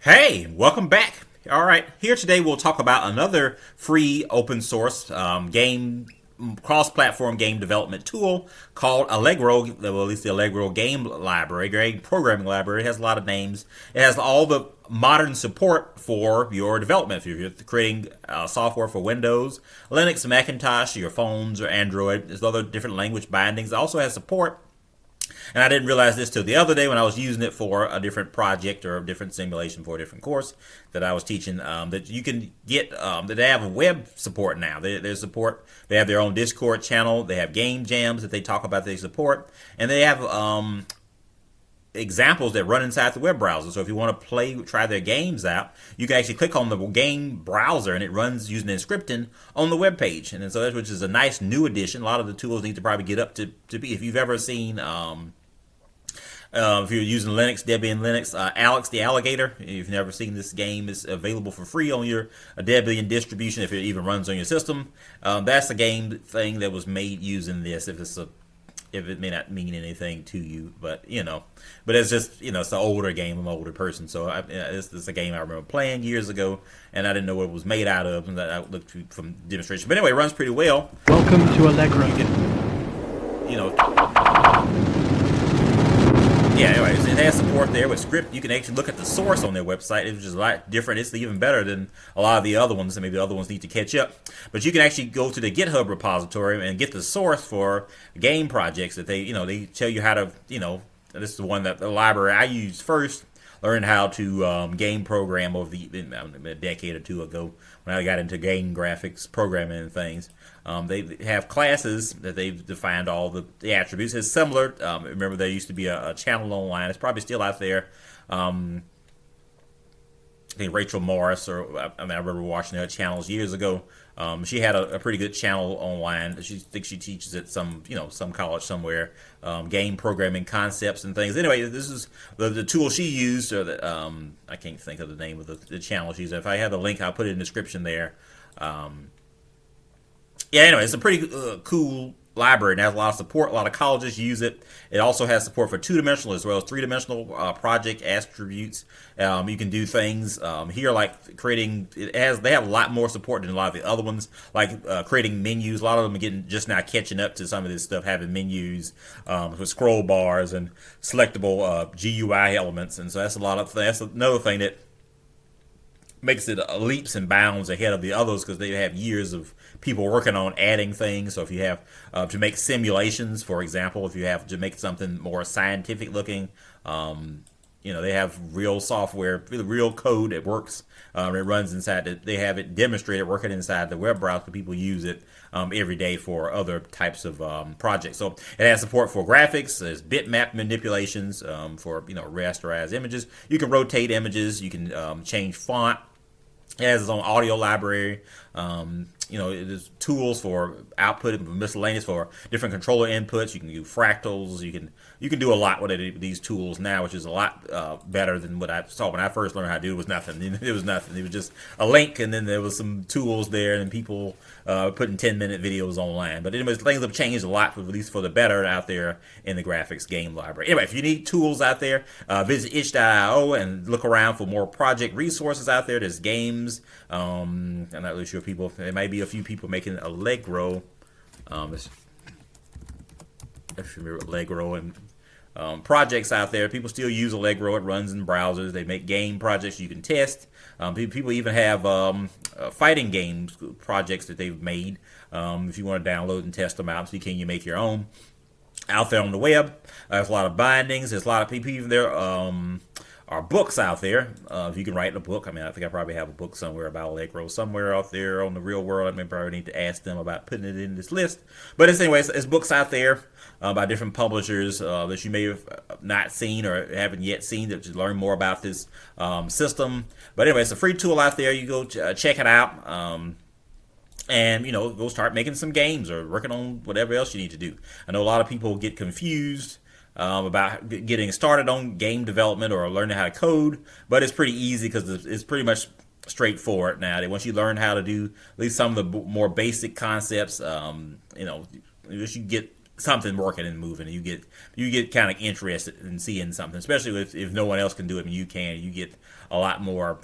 Hey, welcome back. All right, here today we'll talk about another free open source game cross-platform game development tool called Allegro. Well, at least the Allegro game library, game programming library. It has a lot of names. It has all the modern support for your development. If you're creating software for Windows, Linux, Macintosh, your phones, or Android, there's other different language bindings. It also has support, and I didn't realize this till the other day when I was using it for a different project or a different simulation for a different course that I was teaching. That you can get that they have web support now. They support. They have their own Discord channel. They have game jams that they talk about. They support, and they have examples that run inside the web browser. So if you want to try their games out, you can actually click on the game browser and it runs using scripting on the web page. And so that, which is a nice new addition. A lot of the tools need to probably get up to be. If you've ever seen, if you're using Linux, Debian Linux, Alex the Alligator, if you've never seen this game, is available for free on your Debian distribution if it even runs on your system. That's a game thing that was made using this. If it may not mean anything to you, but but it's just it's an older game. I'm an older person, so it's a game I remember playing years ago, and I didn't know what it was made out of, and that I looked from demonstration. But anyway, it runs pretty well. Welcome to Allegro. You can, yeah. Anyways, it has support there with script. You can actually look at the source on their website, which is a lot different. It's even better than a lot of the other ones, and maybe the other ones need to catch up. But you can actually go to the GitHub repository and get the source for game projects that they tell you how to, this is the one that the library I used first. Learned how to game program over a decade or two ago when I got into game graphics, programming, and things. They have classes that they've defined all the attributes. It's similar. Remember, there used to be a channel online. It's probably still out there. I think Rachel Morris, I remember watching her channels years ago. She had a pretty good channel online. She thinks she teaches at some college somewhere, game programming concepts and things. Anyway, this is the tool she used, or I can't think of the name of the channel she used. If I have the link, I'll put it in the description there. Anyway, it's a pretty cool library. It has a lot of support. A lot of colleges use it. It also has support for two-dimensional as well as three-dimensional project attributes. You can do things here like creating. They have a lot more support than a lot of the other ones, like creating menus. A lot of them are just now catching up to some of this stuff, having menus with scroll bars and selectable GUI elements. And so that's another thing that makes it leaps and bounds ahead of the others, because they have years of people working on adding things. So if you have to make simulations, for example, if you have to make something more scientific looking, they have real software, real code that works. It runs inside. They have it demonstrated working inside the web browser. People use it every day for other types of projects. So it has support for graphics. There's bitmap manipulations for rasterized images. You can rotate images. You can change font. It has its own audio library. There's tools for output and miscellaneous for different controller inputs. You can do fractals. You can do a lot with these tools now, which is a lot better than what I saw when I first learned how to do. It was nothing. It was nothing. It was just a link, and then there was some tools there, and people putting 10-minute videos online. But anyways, things have changed a lot, at least for the better, out there in the graphics game library. Anyway, if you need tools out there, visit itch.io and look around for more project resources out there. There's games. I'm not really sure there might be a few people making Allegro. If you remember Allegro and projects out there. People still use Allegro. It runs in browsers. They make game projects you can test. People even have fighting games projects that they've made. If you want to download and test them out, so you make your own out there on the web. There's a lot of bindings. There's a lot of people even there. Are books out there. If you can write a book, I think I probably have a book somewhere about Allegro somewhere out there on the real world. I probably need to ask them about putting it in this list. But it's books out there by different publishers that you may have not seen or haven't yet seen, that you learn more about this system. But anyway, it's a free tool out there. You go check it out. And go start making some games or working on whatever else you need to do. I know a lot of people get confused about getting started on game development or learning how to code, but it's pretty easy because it's pretty much straightforward now. Once you learn how to do at least some of the more basic concepts, you should get something working and moving. You get kind of interested in seeing something, especially if no one else can do it and you can. You get a lot more,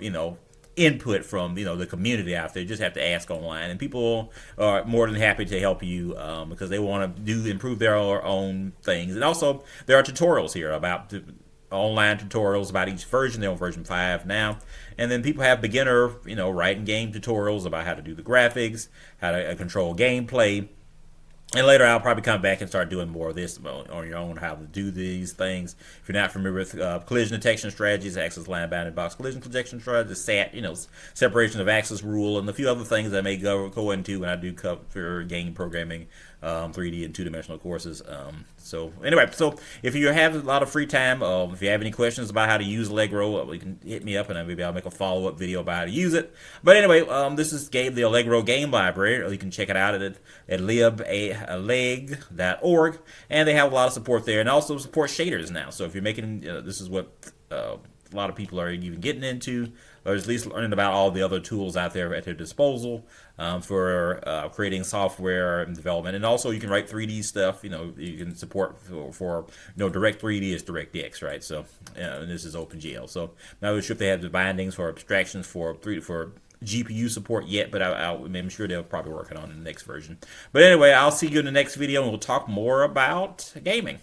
input from the community out there. You just have to ask online, and people are more than happy to help you because they want to improve their own things. And also there are tutorials here about online tutorials about each version. They're on version 5 now, and then people have beginner writing game tutorials about how to do the graphics, how to control gameplay. And later I'll probably come back and start doing more of this on your own, how to do these things. If you're not familiar with collision detection strategies, axis line bounded box collision detection strategies, SAT, separation of axis rule, and a few other things I may go into when I do cover game programming, 3D and two-dimensional courses. So anyway, so if you have a lot of free time, if you have any questions about how to use Allegro, you can hit me up and maybe I'll make a follow-up video about how to use it. But anyway, this is the Allegro game library. You can check it out at liballeg.org, and they have a lot of support there, and also support shaders now. So if you're making, this is what a lot of people are even getting into, or at least learning about all the other tools out there at their disposal for creating software and development. And also you can write 3D stuff. You can support for Direct 3D is DirectX, right? So and this is OpenGL. So not sure if they have the bindings for abstractions for GPU support yet, but I'm sure they'll probably work on it in the next version. But anyway, I'll see you in the next video, and we'll talk more about gaming.